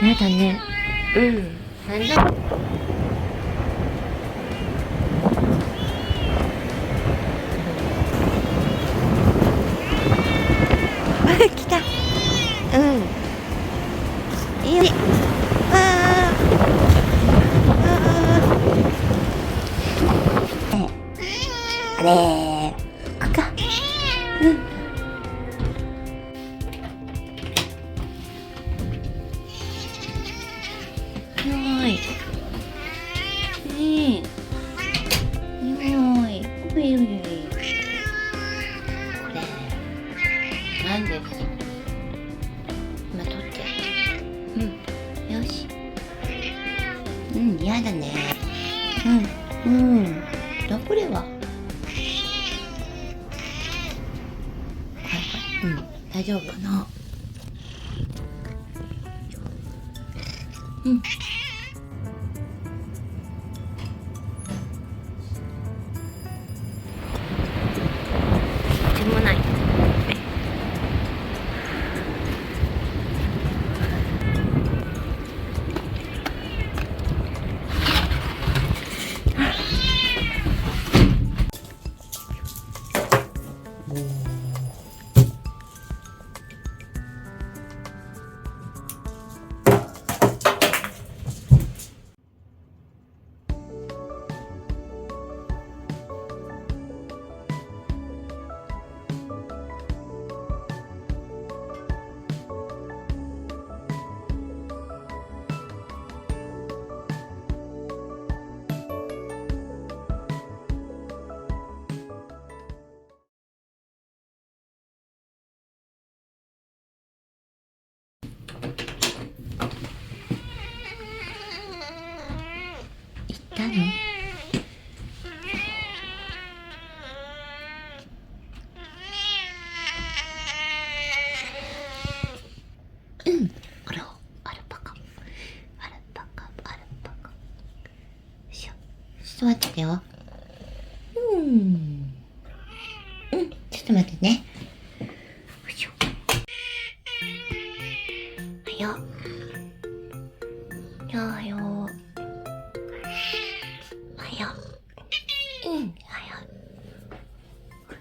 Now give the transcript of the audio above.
やだね。うん。なんだ。来た。うん。いいよ。ああれここか。うん。よい。ねえ。よーい。おいおいおい。これ。なんです。今取って。うん。よし。うん、やだね。うん。うん。これは。はい。うん。大丈夫かな。うん。でもない。行ったの？うん。あら、アルパカ。アルパカ、アルパカ。よいしょ。ちょっと待っててよ。うん。うん。ちょっと待ってね。よいしょ。はよ。はよ。はよ。うん。はよ。これ。